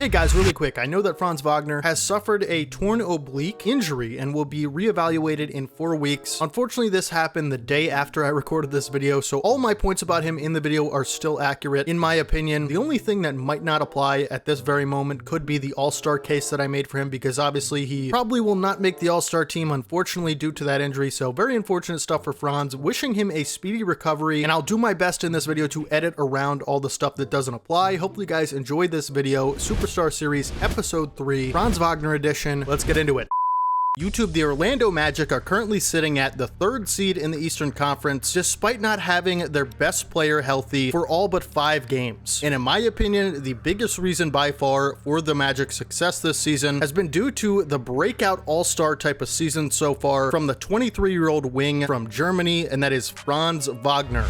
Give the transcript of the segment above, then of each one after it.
Hey guys, really quick, I know that Franz Wagner has suffered a torn oblique injury and will be reevaluated in 4 weeks. Unfortunately, this happened the day after I recorded this video, so all my points about him in the video are still accurate, in my opinion. The only thing that might not apply at this very moment could be the All-Star case that I made for him, because obviously he probably will not make the All-Star team, unfortunately, due to that injury, so very unfortunate stuff for Franz. Wishing him a speedy recovery, and I'll do my best in this video to edit around all the stuff that doesn't apply. Hopefully you guys enjoyed this video. Superstar Series Episode 3, Franz Wagner Edition. Let's get into it. YouTube, the Orlando Magic are currently sitting at the 3rd seed in the Eastern Conference, despite not having their best player healthy for all but 5 games. And in my opinion, the biggest reason by far for the Magic's success this season has been due to the breakout all-star type of season so far from the 23-year-old wing from Germany, and that is Franz Wagner.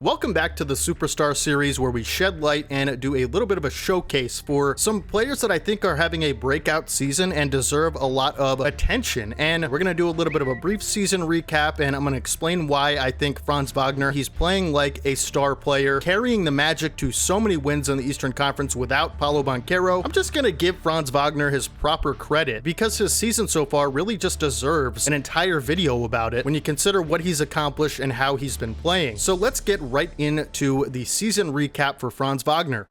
Welcome back to the Superstar Series, where we shed light and do a little bit of a showcase for some players that I think are having a breakout season and deserve a lot of attention. And we're going to do a little bit of a brief season recap, and I'm going to explain why I think Franz Wagner, he's playing like a star player, carrying the Magic to so many wins in the Eastern Conference without Paulo Banchero. I'm just going to give Franz Wagner his proper credit, because his season so far really just deserves an entire video about it when you consider what he's accomplished and how he's been playing. So let's get right into the season recap for Franz Wagner.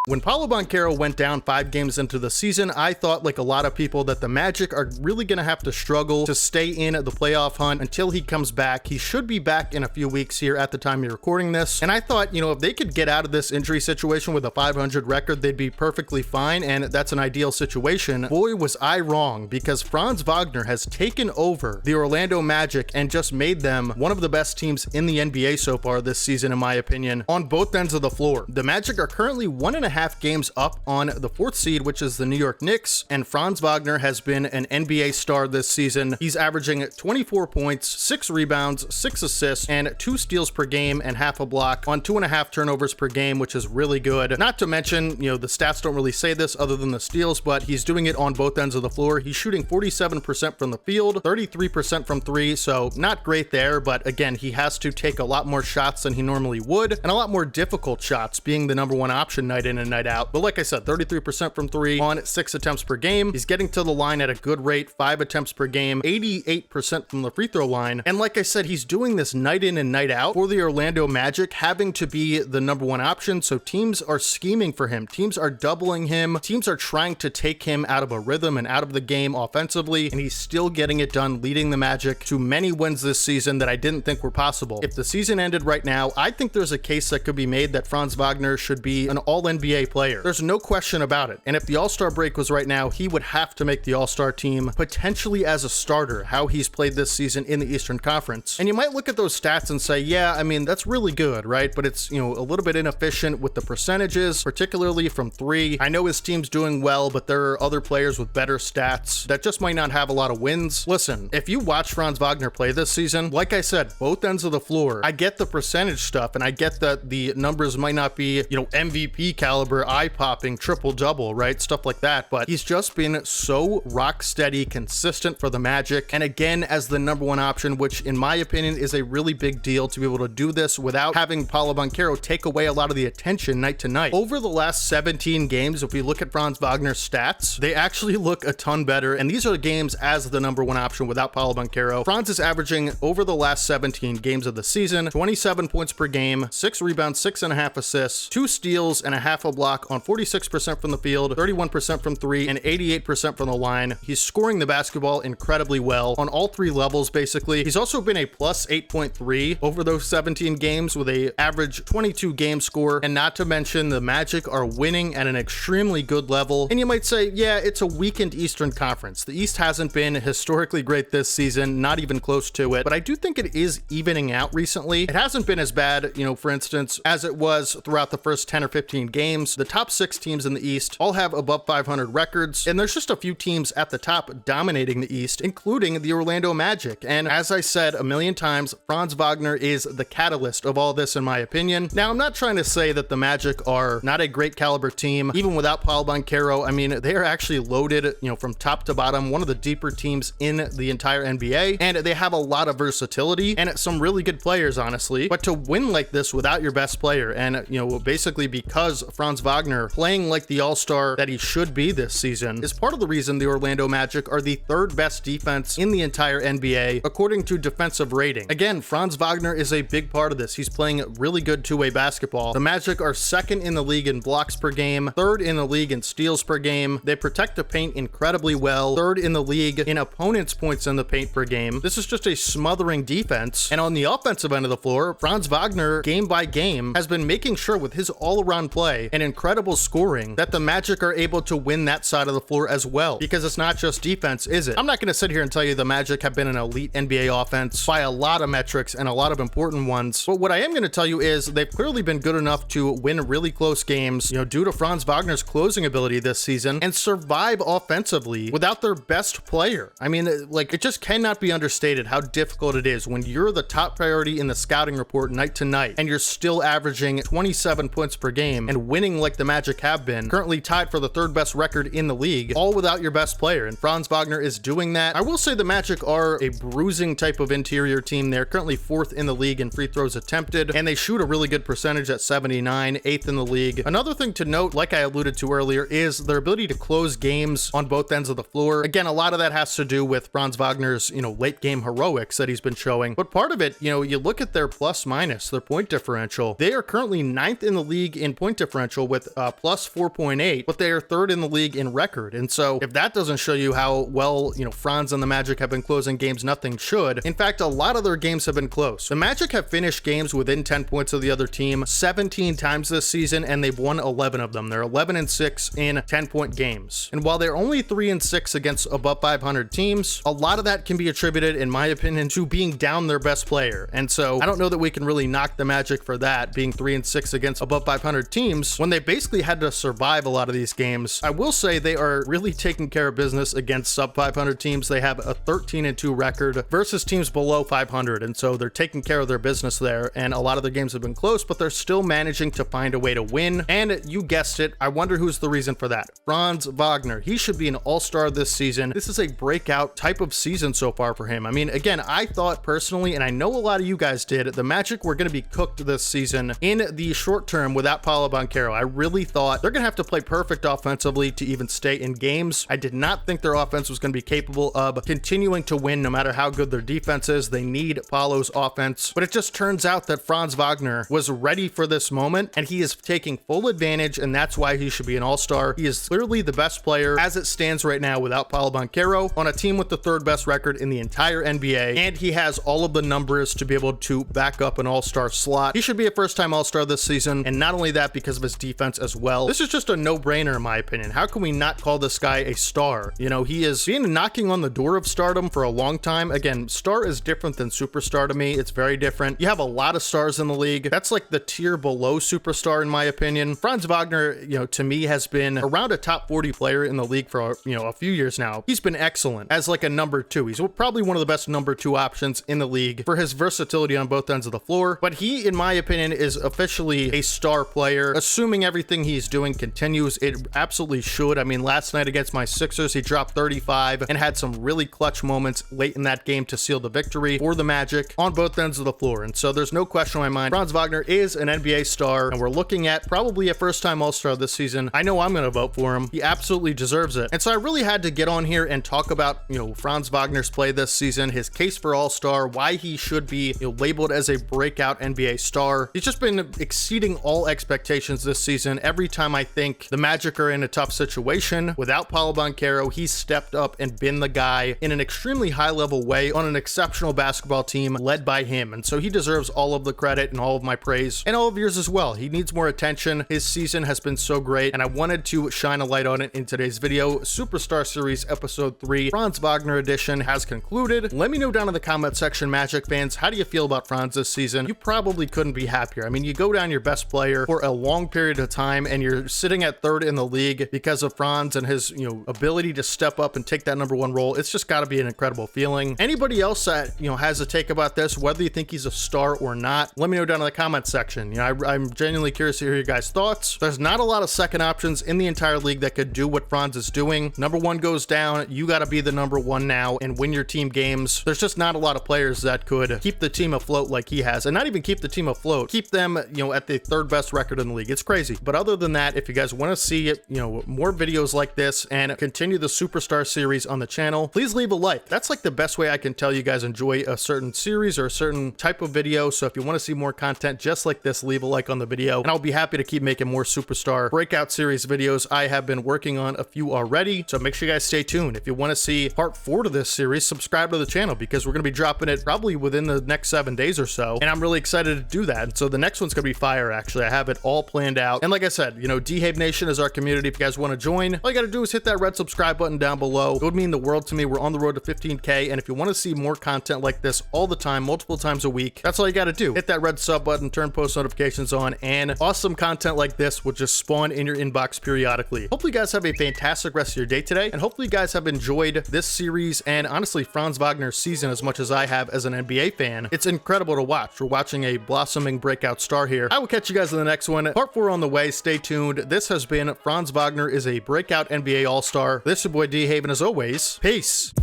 When Paulo Banchero went down 5 games into the season, I thought, like a lot of people, that the Magic are really going to have to struggle to stay in the playoff hunt until he comes back. He should be back in a few weeks here at the time you're recording this. And I thought, you know, if they could get out of this injury situation with a 500 record, they'd be perfectly fine, and that's an ideal situation. Boy, was I wrong, because Franz Wagner has taken over the Orlando Magic and just made them one of the best teams in the NBA so far this season, in my opinion, on both ends of the floor. The Magic are currently 1.5 games up on the 4th seed, which is the New York Knicks, and Franz Wagner has been an NBA star this season. He's averaging 24 points, 6 rebounds, 6 assists, and 2 steals per game and half a block on 2.5 turnovers per game, which is really good. Not to mention, you know, the stats don't really say this other than the steals, but he's doing it on both ends of the floor. He's shooting 47% from the field, 33% from 3, so not great there, but again, he has to take a lot more shots than he normally would, and a lot more difficult shots, being the #1 option night in and night out. But like I said, 33% from 3 on 6 attempts per game. He's getting to the line at a good rate, 5 attempts per game, 88% from the free throw line. And like I said, he's doing this night in and night out for the Orlando Magic, having to be the #1 option. So teams are scheming for him. Teams are doubling him. Teams are trying to take him out of a rhythm and out of the game offensively. And he's still getting it done, leading the Magic to many wins this season that I didn't think were possible. If the season ended right now, I think there's a case that could be made that Franz Wagner should be an All-NBA player. There's no question about it. And if the All-Star break was right now, he would have to make the All-Star team, potentially as a starter, how he's played this season in the Eastern Conference. And you might look at those stats and say, yeah, I mean, that's really good, right? But it's, you know, a little bit inefficient with the percentages, particularly from 3. I know his team's doing well, but there are other players with better stats that just might not have a lot of wins. Listen, if you watch Franz Wagner play this season, like I said, both ends of the floor, I get the percentage stuff, and I get that the numbers might not be, you know, MVP caliber, eye-popping, triple-double, right? Stuff like that. But he's just been so rock steady, consistent for the Magic. And again, as the #1 option, which in my opinion is a really big deal to be able to do this without having Paulo Banchero take away a lot of the attention night to night. Over the last 17 games, if we look at Franz Wagner's stats, they actually look a ton better. And these are the games as the #1 option without Paulo Banchero. Franz is averaging, over the last 17 games of the season, 27 points per game, 6 rebounds, 6.5 assists, 2 steals, and a half a block on 46% from the field, 31% from 3, and 88% from the line. He's scoring the basketball incredibly well on all 3 levels, basically. He's also been a plus 8.3 over those 17 games with a average 22 game score. And not to mention, the Magic are winning at an extremely good level. And you might say, yeah, it's a weakened Eastern Conference. The East hasn't been historically great this season, not even close to it, but I do think it is evening out recently. It hasn't been as bad, you know, for instance, as it was throughout the first 10 or 15 games. games. The top 6 teams in the East all have above 500 records, and there's just a few teams at the top dominating the East, including the Orlando Magic. And as I said a million times, Franz Wagner is the catalyst of all this, in my opinion. Now, I'm not trying to say that the Magic are not a great caliber team, even without Paulo Banchero. I mean, they are actually loaded, from top to bottom, one of the deeper teams in the entire NBA, and they have a lot of versatility and some really good players, honestly. But to win like this without your best player, and basically because Franz Wagner playing like the all-star that he should be this season, is part of the reason the Orlando Magic are the 3rd best defense in the entire NBA, according to defensive rating. Again, Franz Wagner is a big part of this. He's playing really good two-way basketball. The Magic are 2nd in the league in blocks per game, 3rd in the league in steals per game. They protect the paint incredibly well, 3rd in the league in opponents' points in the paint per game. This is just a smothering defense. And on the offensive end of the floor, Franz Wagner, game by game, has been making sure with his all-around play and incredible scoring that the Magic are able to win that side of the floor as well, because it's not just defense, is it? I'm not going to sit here and tell you the Magic have been an elite NBA offense by a lot of metrics and a lot of important ones, but what I am going to tell you is they've clearly been good enough to win really close games, due to Franz Wagner's closing ability this season, and survive offensively without their best player. I mean, it just cannot be understated how difficult it is when you're the top priority in the scouting report night to night, and you're still averaging 27 points per game and winning like the Magic have been, currently tied for the 3rd best record in the league, all without your best player, and Franz Wagner is doing that. I will say the Magic are a bruising type of interior team. They're currently 4th in the league in free throws attempted, and they shoot a really good percentage at 79, 8th in the league. Another thing to note, like I alluded to earlier, is their ability to close games on both ends of the floor. Again, a lot of that has to do with Franz Wagner's, late game heroics that he's been showing, but part of it, you look at their plus minus, their point differential. They are currently 9th in the league in point differential with plus 4.8, but they are 3rd in the league in record. And so if that doesn't show you how well, Franz and the Magic have been closing games, nothing should. In fact, a lot of their games have been close. The Magic have finished games within 10 points of the other team 17 times this season, and they've won 11 of them. They're 11-6 in 10-point games. And while they're only 3-6 against above 500 teams, a lot of that can be attributed, in my opinion, to being down their best player. And so I don't know that we can really knock the Magic for that, being 3-6 against above 500 teams when they basically had to survive a lot of these games. I will say they are really taking care of business against sub 500 teams. They have a 13-2 record versus teams below 500, and so they're taking care of their business there, and a lot of their games have been close, but they're still managing to find a way to win. And you guessed it, I wonder who's the reason for that. Franz Wagner. He should be an all-star this season. This is a breakout type of season so far for him. I mean, again, I thought personally, and I know a lot of you guys did, the Magic were going to be cooked this season in the short term without Paulo Banchero. I really thought they're going to have to play perfect offensively to even stay in games. I did not think their offense was going to be capable of continuing to win no matter how good their defense is. They need Paulo's offense, but it just turns out that Franz Wagner was ready for this moment, and he is taking full advantage, and that's why he should be an all-star. He is clearly the best player as it stands right now without Paulo Banchero on a team with the 3rd best record in the entire NBA, and he has all of the numbers to be able to back up an all-star slot. He should be a first-time all-star this season, and not only that, because of his defense as well. This is just a no-brainer in my opinion. How can we not call this guy a star? He has been knocking on the door of stardom for a long time. Again, star is different than superstar to me. It's very different. You have a lot of stars in the league. That's like the tier below superstar in my opinion. Franz Wagner, to me has been around a top 40 player in the league for, a few years now. He's been excellent as like a number 2. He's probably one of the best number 2 options in the league for his versatility on both ends of the floor. But he, in my opinion, is officially a star player. Assuming everything he's doing continues, it absolutely should. I mean, last night against my Sixers, he dropped 35 and had some really clutch moments late in that game to seal the victory for the Magic on both ends of the floor. And so there's no question in my mind, Franz Wagner is an NBA star, and we're looking at probably a first-time all-star this season. I know I'm going to vote for him. He absolutely deserves it. And so I really had to get on here and talk about, Franz Wagner's play this season, his case for all-star, why he should be labeled as a breakout NBA star. He's just been exceeding all expectations this season. Every time I think the Magic are in a tough situation without Paulo Banchero, he's stepped up and been the guy in an extremely high-level way on an exceptional basketball team led by him. And so he deserves all of the credit and all of my praise and all of yours as well. He needs more attention. His season has been so great, and I wanted to shine a light on it in today's video. Superstar Series Episode 3, Franz Wagner Edition has concluded. Let me know down in the comment section, Magic fans, how do you feel about Franz this season? You probably couldn't be happier. I mean, you go down your best player for a long period period of time and you're sitting at third in the league because of Franz and his, ability to step up and take that #1 role, it's just got to be an incredible feeling. Anybody else that, has a take about this, whether you think he's a star or not, let me know down in the comments section. I'm genuinely curious to hear your guys' thoughts. There's not a lot of second options in the entire league that could do what Franz is doing. #1 goes down, you got to be the #1 now and win your team games. There's just not a lot of players that could keep the team afloat like he has, and not even keep the team afloat, keep them, at the third best record in the league. It's crazy. But other than that, if you guys want to see it, more videos like this and continue the Superstar series on the channel, please leave a like. That's like the best way I can tell you guys enjoy a certain series or a certain type of video. So if you want to see more content just like this, leave a like on the video, and I'll be happy to keep making more Superstar Breakout series videos. I have been working on a few already, so make sure you guys stay tuned. If you want to see part 4 to this series, subscribe to the channel because we're going to be dropping it probably within the next 7 days or so, and I'm really excited to do that. So the next one's going to be fire, actually. I have it all planned out, and like I said, Dehave Nation is our community. If you guys want to join, all you got to do is hit that red subscribe button down below. It would mean the world to me. We're on the road to 15K, and if you want to see more content like this all the time, multiple times a week, that's all you got to do. Hit that red sub button, turn post notifications on, and awesome content like this will just spawn in your inbox periodically. Hopefully you guys have a fantastic rest of your day today, and hopefully you guys have enjoyed this series and honestly Franz Wagner's season as much as I have as an NBA fan. It's incredible to watch. We're watching a blossoming breakout star here. I will catch you guys in the next one. Part 4 on the way. Stay tuned. This has been Franz Wagner is a breakout NBA All-Star. This is your boy D-Haven as always. Peace.